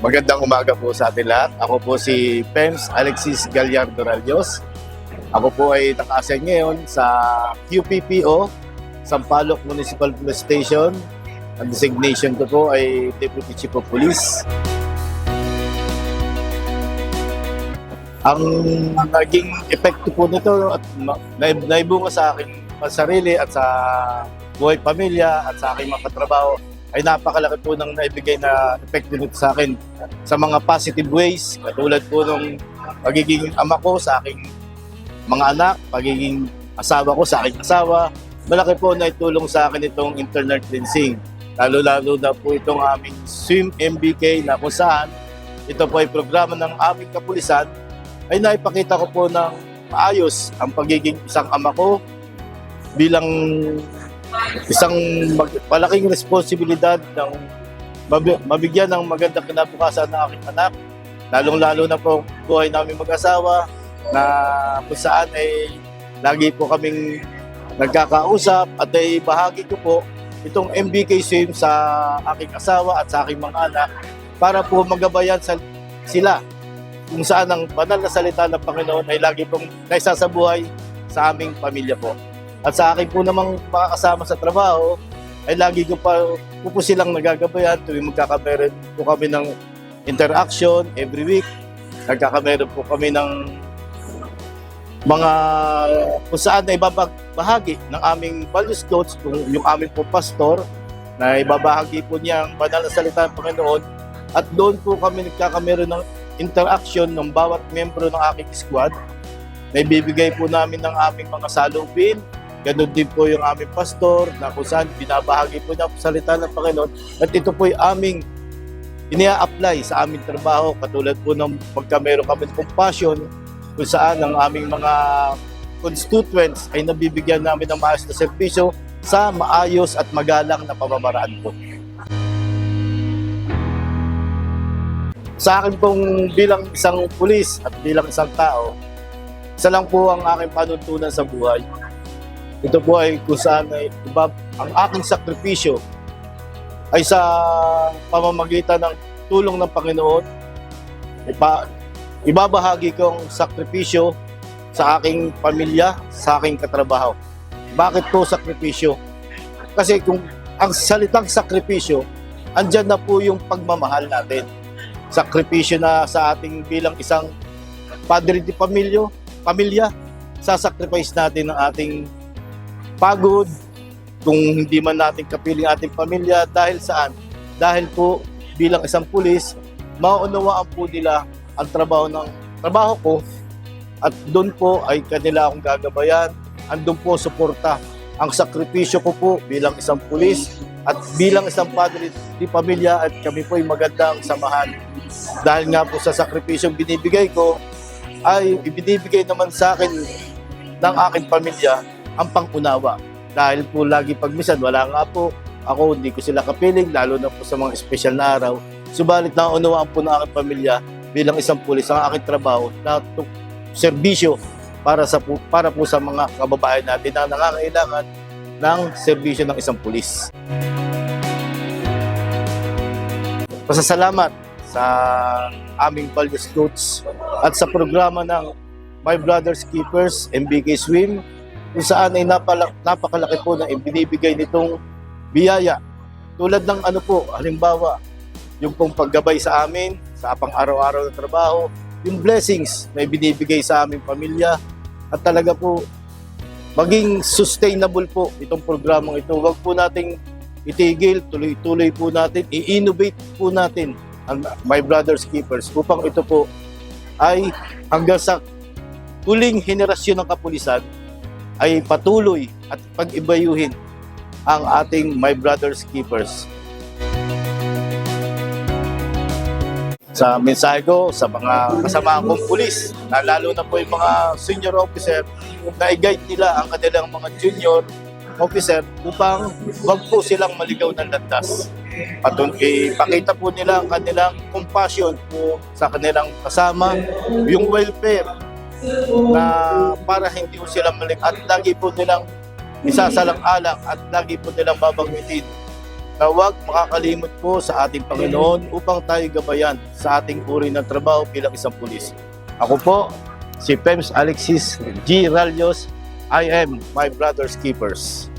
Magandang umaga po sa atin lahat. Ako po si Pems Alexis Gallardo Ralios. Ako po ay naka-assign ngayon sa QPPO, Sampaloc Municipal Police Station. Ang designation ko po ay Deputy Chief of Police. Ang naging epekto po nito at naibunga sa aking sarili at sa buhay pamilya at sa aking mga katrabaho ay napakalaki po ng naibigay na epekto nito sa akin sa mga positive ways, katulad po ng pagiging ama ko sa aking mga anak, pagiging asawa ko sa aking asawa. Malaki po na itulong sa akin itong internal cleansing. Lalo-lalo na po itong aming Swim MBK na kung saan ito po ay programa ng aming kapulisan ay naipakita ko po ng maayos ang pagiging isang ama ko bilang isang malaking responsibilidad ng mabigyan ng magandang kinabukasan ng aking anak. Lalong-lalo na po buhay namin mag-asawa na kung saan ay lagi po kaming nagkakausap at ay bahagi ko po itong MBK Swim sa aking asawa at sa aking mga anak para po magabayan sila kung saan ang banal na salita ng Panginoon ay lagi pong naisasabuhay sa aming pamilya po. At sa akin po namang mga kasama sa trabaho, ay lagi ko po silang nagagabayan tuwing magkakameron po kami ng interaction every week. Nagkakameron po kami ng mga kung saan na ibabahagi ng aming values coach, yung aming po pastor, na ibabahagi po niya ang banal na salita ng Panginoon. At doon po kami nagkakameron ng interaction ng bawat membro ng aking squad. Na ibibigay po namin ng aming mga salubin. Ganun din po yung aming pastor na kung saan binabahagi po niya ang salita ng Panginoon. At ito po yung aming inia-apply sa aming trabaho. Katulad po ng pagkameron kami ng compassion kung saan ang aming mga constituents ay nabibigyan namin ng maayos na serbisyo sa maayos at magalang na pamamaraan po. Sa akin pong bilang isang pulis at bilang isang tao, isa lang po ang aking panuntunan sa buhay. Ito po ay kung saan ay ang aking sakripisyo ay sa pamamagitan ng tulong ng Panginoon. Ibabahagi kong sakripisyo sa aking pamilya, sa aking katrabaho. Bakit po sakripisyo? Kasi kung ang salitang sakripisyo, andyan na po yung pagmamahal natin. Sakripisyo na sa ating bilang isang padre de pamilya, sasacrifice natin ang ating pagod, kung hindi man natin kapiling ating pamilya. Dahil saan? Dahil po bilang isang pulis, maunawaan po nila ang trabaho ko at doon po ay kanila akong gagabayan. Andun po suporta. Ang sakripisyo ko po bilang isang pulis at bilang isang padre di pamilya at kami po ay magandang samahan. Dahil nga po sa sakripisyong binibigay ko ay ibinibigay naman sa akin ng aking pamilya ang pangunawa. Dahil po lagi pagmisan, wala nga po ako, hindi ko sila kapiling, lalo na po sa mga espesyal na araw. Subalit naunawaan po ng aking pamilya bilang isang pulis ang aking trabaho na serbisyo para po sa mga kababayan natin na nangangailangan ng serbisyo ng isang pulis. Pasasalamat sa aming values coach at sa programa ng My Brothers Keepers, MBK Swim, kung saan ay napakalaki po na ibinibigay nitong biyaya. Tulad ng halimbawa, yung pong paggabay sa amin, sa pang-araw-araw na trabaho, yung blessings na ibinibigay sa aming pamilya, at talaga po, maging sustainable po itong programang ito. Huwag po nating itigil, tuloy-tuloy po natin, i-innovate po natin ang My Brothers Keepers upang ito po ay hanggang sa huling henerasyon ng kapulisan ay patuloy at pag-ibayuhin ang ating My Brothers Keepers. Sa mensahe ko sa mga kasamahan kong pulis, na lalo na po yung mga senior officer, na i-guide nila ang kanilang mga junior officer upang wag po silang maligaw ng landas. Ipakita po nila ang kanilang compassion po sa kanilang kasama, yung welfare, na para hindi po sila malik at lagi po nilang isasalang-alang at lagi po nilang babanggitin na huwag makakalimot po sa ating Panginoon upang tayo gabayan sa ating uri ng trabaho bilang isang pulis. Ako po, si Pems Alexis G. Ralios. I am my brother's keepers.